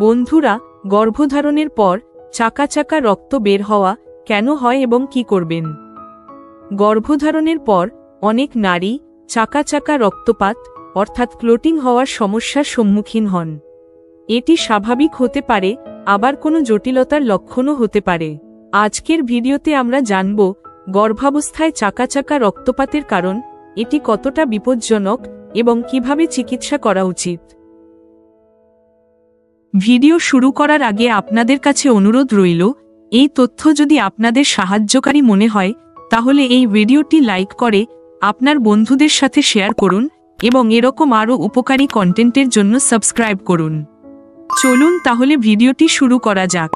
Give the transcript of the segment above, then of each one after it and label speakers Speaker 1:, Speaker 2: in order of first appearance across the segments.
Speaker 1: বন্ধুরা, গর্ভধারণের পর চাকা চাকা রক্ত বের হওয়া কেন হয় এবং কি করবেন? গর্ভধারণের পর অনেক নারী চাকা চাকা রক্তপাত অর্থাৎ ক্লোটিং হওয়ার সমস্যার সম্মুখীন হন। এটি স্বাভাবিক হতে পারে, আবার কোনো জটিলতার লক্ষণও হতে পারে। আজকের ভিডিওতে আমরা জানব গর্ভাবস্থায় চাকা চাকা রক্তপাতের কারণ, এটি কতটা বিপজ্জনক এবং কিভাবে চিকিৎসা করা উচিত। ভিডিও শুরু করার আগে আপনাদের কাছে অনুরোধ রইল, এই তথ্য যদি আপনাদের সাহায্যকারী মনে হয় তাহলে এই ভিডিওটি লাইক করে আপনার বন্ধুদের সাথে শেয়ার করুন এবং এরকম আরও উপকারী কন্টেন্টের জন্য সাবস্ক্রাইব করুন। চলুন তাহলে ভিডিওটি শুরু করা যাক।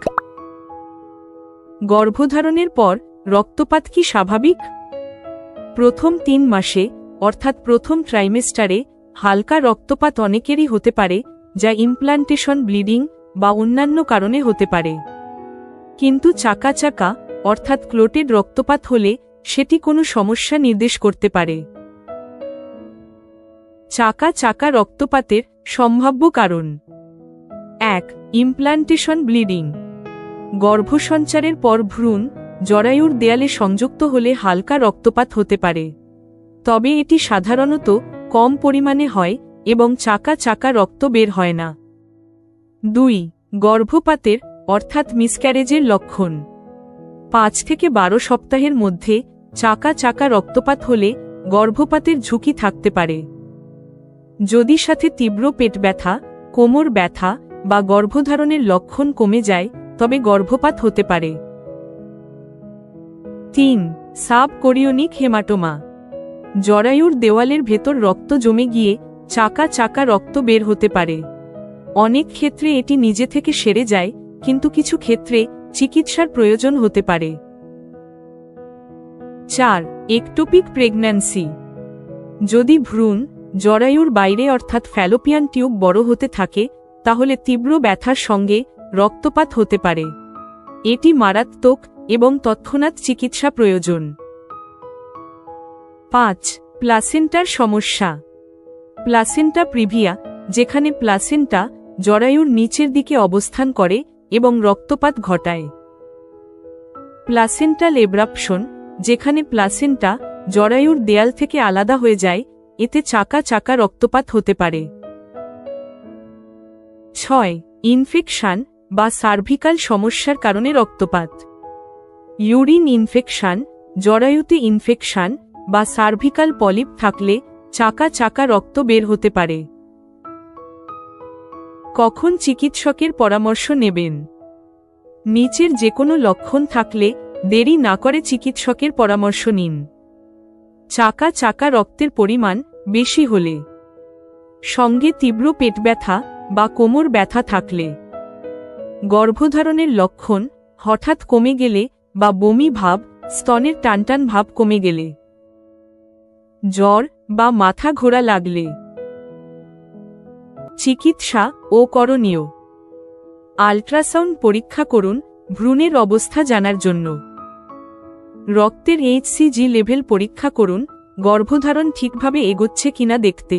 Speaker 1: গর্ভধারণের পর রক্তপাত কি স্বাভাবিক? প্রথম 3 মাসে অর্থাৎ প্রথম ট্রাইমেস্টারে হালকা রক্তপাত অনেকেরই হতে পারে, যা ইমপ্লান্টেশন ব্লিডিং বা অন্যান্য কারণে হতে পারে। কিন্তু চাকা চাকা অর্থাৎ ক্লোটেড রক্তপাত হলে সেটি কোনো সমস্যা নির্দেশ করতে পারে। চাকা চাকা রক্তপাতের সম্ভাব্য কারণ: 1. Implantation bleeding. গর্ভসঞ্চারের পর ভ্রূণ জরায়ুর দেয়ালে সংযুক্ত হলে হালকা রক্তপাত হতে পারে, তবে এটি সাধারণত কম পরিমাণে হয় এবং চাকা চাকা রক্ত বের হয় না। 2. গর্ভপাতের অর্থাৎ মিসক্যারেজের লক্ষণ। 5 থেকে 12 সপ্তাহের মধ্যে চাকা চাকা রক্তপাত হলে গর্ভপাতের ঝুঁকি থাকতে পারে। যদি সাথে তীব্র পেট ব্যথা, কোমর ব্যথা বা গর্ভধারণের লক্ষণ কমে যায় তবে গর্ভপাত হতে পারে। 3. সাবকোরিওনিক হেমাটোমা। জরায়ুর দেওয়ালের ভেতর রক্ত জমে গিয়ে চাকা চাকা রক্ত বের হতে পারে। অনেক ক্ষেত্রে এটি নিজে থেকে সেরে যায়, কিন্তু কিছু ক্ষেত্রে চিকিৎসার প্রয়োজন হতে পারে। 4. Ectopic pregnancy. যদি ভ্রূণ জরায়ুর বাইরে অর্থাৎ ফ্যালোপিয়ান টিউব বড় হতে থাকে তাহলে তীব্র ব্যথার সঙ্গে রক্তপাত হতে পারে। এটি মারাত্মক এবং তৎক্ষণাৎ চিকিৎসা প্রয়োজন। 5. প্লাসেন্টার সমস্যা। প্লাসেন্টা প্রিভিয়া, যেখানে প্লাসেন্টা জরায়ুর নিচের দিকে অবস্থান করে এবং রক্তপাত ঘটায়। প্লাসেন্টাল এব্রাপশন, যেখানে প্লাসেন্টা জরায়ুর দেয়াল থেকে আলাদা হয়ে যায়, এতে চাকা চাকা রক্তপাত হতে পারে। 6. ইনফেকশন বা সার্ভিক্যাল সমস্যার কারণে রক্তপাত। ইউরিন ইনফেকশন, জরায়ুতে ইনফেকশন বা সার্ভিক্যাল পলিপ থাকলে চাকা চাকা রক্ত বের হতে পারে। কখন চিকিৎসকের পরামর্শ নেবেন? নিচের যে কোনো লক্ষণ থাকলে দেরি না করে চিকিৎসকের পরামর্শ নিন। চাকা চাকা রক্তের পরিমাণ বেশি হলে, সঙ্গে তীব্র পেট ব্যথা বা কোমর ব্যথা থাকলে, গর্ভধারণের লক্ষণ হঠাৎ কমে গেলে বা বমি ভাব, স্তনের টানটান ভাব কমে গেলে, জ্বর বা মাথা ঘোরা লাগলে। চিকিৎসা ও করণীয়: আল্ট্রাসাউন্ড পরীক্ষা করুন ভ্রূণের অবস্থা জানার জন্য। রক্তের HCG লেভেল পরীক্ষা করুন গর্ভধারণ ঠিকভাবে এগোচ্ছে কিনা দেখতে।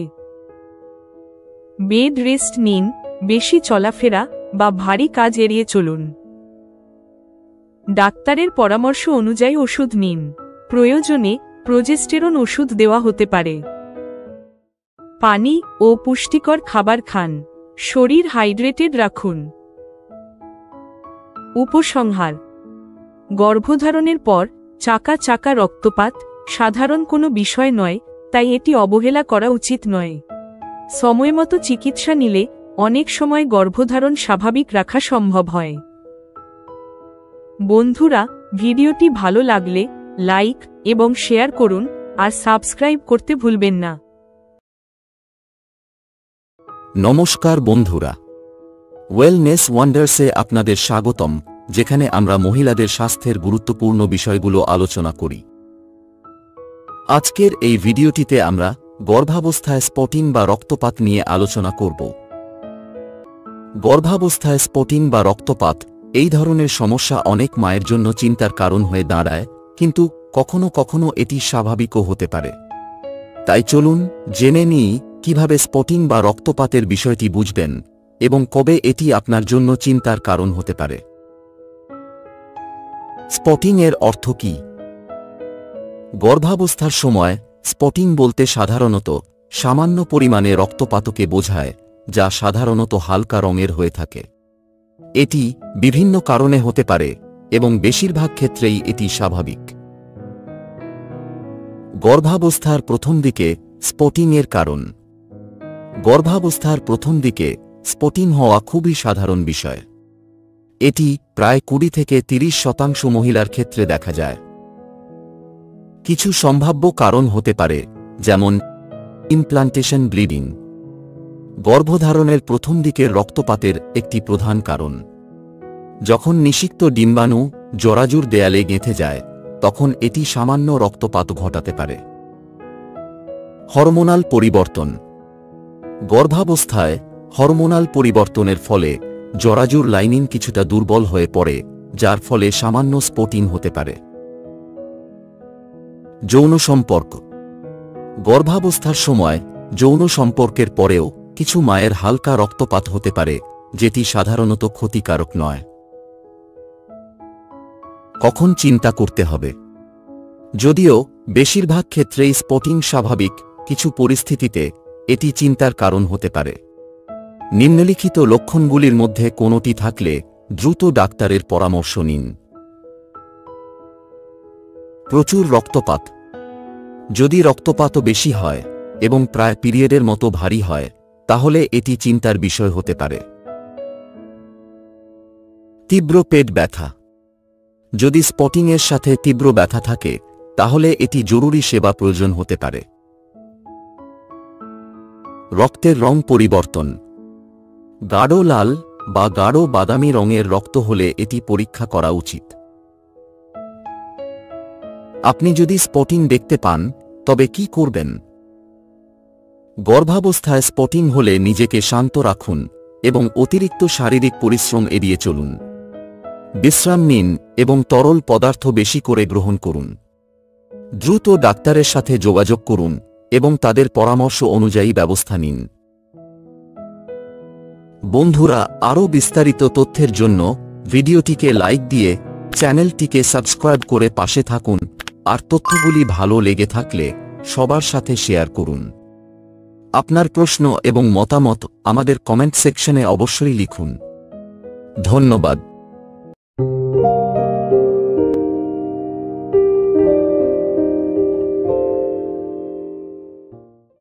Speaker 1: বেড রেস্ট নিন, বেশি চলাফেরা বা ভারী কাজ এড়িয়ে চলুন। ডাক্তারের পরামর্শ অনুযায়ী ওষুধ নিন, প্রয়োজনে প্রোজেস্টেরন ওষুধ দেওয়া হতে পারে। পানি ও পুষ্টিকর খাবার খান, শরীর হাইড্রেটেড রাখুন। উপসংহার: গর্ভধারণের পর চাকা চাকা রক্তপাত সাধারণ কোনো বিষয় নয়, তাই এটি অবহেলা করা উচিত নয়। সময়মতো চিকিৎসা নিলে অনেক সময় গর্ভধারণ স্বাভাবিক রাখা সম্ভব হয়। বন্ধুরা, ভিডিওটি ভালো লাগলে লাইক এবং শেয়ার করুন আর সাবস্ক্রাইব করতে ভুলবেন না।
Speaker 2: নমস্কার বন্ধুরা, ওয়েলনেস ওয়ান্ডার্সে আপনাদের স্বাগতম, যেখানে আমরা মহিলাদের স্বাস্থ্যের গুরুত্বপূর্ণ বিষয়গুলো আলোচনা করি। আজকের এই ভিডিওটিতে আমরা গর্ভাবস্থায় স্পটিং বা রক্তপাত নিয়ে আলোচনা করব। গর্ভাবস্থায় স্পটিং বা রক্তপাত এই ধরনের সমস্যা অনেক মায়ের জন্য চিন্তার কারণ হয়ে দাঁড়ায়, কিন্তু কখনো কখনো এটি স্বাভাবিকও হতে পারে। তাই চলুন জেনে নিই কিভাবে স্পটিং বা রক্তপাতের বিষয়টি বুঝবেন এবং কবে এটি আপনার জন্য চিন্তার কারণ হতে পারে। স্পটিং এর অর্থ কী? গর্ভাবস্থার সময় স্পটিং বলতে সাধারণত সামান্য পরিমাণে রক্তপাতকে বোঝায়, যা সাধারণত হালকা রঙের হয়ে থাকে। এটি বিভিন্ন কারণে হতে পারে এবং বেশিরভাগ ক্ষেত্রেই এটি স্বাভাবিক। গর্ভাবস্থার প্রথম দিকে স্পটিং এর কারণ। গর্ভাবস্থার প্রথম দিকে স্পটিং হওয়া খুবই সাধারণ বিষয়। এটি প্রায় 20 থেকে 30% মহিলার ক্ষেত্রে দেখা যায়। কিছু সম্ভাব্য কারণ হতে পারে, যেমন ইমপ্লান্টেশন ব্লিডিং। গর্ভধারণের প্রথম দিকের রক্তপাতের একটি প্রধান কারণ। যখন নিষিক্ত ডিম্বাণু জরাজুর দেয়ালে গেঁথে যায়, তখন এটি সামান্য রক্তপাত ঘটাতে পারে। হরমোনাল পরিবর্তন। গর্ভাবস্থায় হরমোনাল পরিবর্তনের ফলে জরাজুর লাইনিং কিছুটা দুর্বল হয়ে পড়ে, যার ফলে সামান্য স্পটিং হতে পারে। যৌন সম্পর্ক। গর্ভাবস্থার সময় যৌন সম্পর্কের পরেও কিছু মায়ের হালকা রক্তপাত হতে পারে, যেটি সাধারণত ক্ষতিকারক নয়। কখন চিন্তা করতে হবে? যদিও বেশিরভাগ ক্ষেত্রেই স্পটিং স্বাভাবিক, কিছু পরিস্থিতিতে এটি চিন্তার কারণ হতে পারে। নিম্নলিখিত লক্ষণগুলির মধ্যে কোনোটি থাকলে দ্রুত ডাক্তারের পরামর্শ নিন। প্রচুর রক্তপাত। যদি রক্তপাতও বেশি হয় এবং প্রায় পিরিয়ডের মতো ভারী হয়, তাহলে এটি চিন্তার বিষয় হতে পারে। তীব্র পেট ব্যথা। যদি স্পটিংয়ের সাথে তীব্র ব্যথা থাকে, তাহলে এটি জরুরি সেবা প্রয়োজন হতে পারে। রক্তের রং পরিবর্তন। গাঢ় লাল বা গাঢ় বাদামি রঙের রক্ত হলে এটি পরীক্ষা করা উচিত। আপনি যদি স্পটিং দেখতে পান, তবে কি করবেন? গর্ভাবস্থায় স্পটিং হলে নিজেকে শান্ত রাখুন এবং অতিরিক্ত শারীরিক পরিশ্রম এড়িয়ে চলুন। বিশ্রাম নিন এবং তরল পদার্থ বেশি করে গ্রহণ করুন। দ্রুত ডাক্তারের সাথে যোগাযোগ করুন এবং তাদের পরামর্শ অনুযায়ী ব্যবস্থা নিন। বন্ধুরা, আরও বিস্তারিত তথ্যের জন্য ভিডিওটিকে লাইক দিয়ে চ্যানেলটিকে সাবস্ক্রাইব করে পাশে থাকুন, আর তথ্যগুলি ভালো লেগে থাকলে সবার সাথে শেয়ার করুন। আপনার প্রশ্ন এবং মতামত আমাদের কমেন্ট সেকশনে অবশ্যই লিখুন। ধন্যবাদ।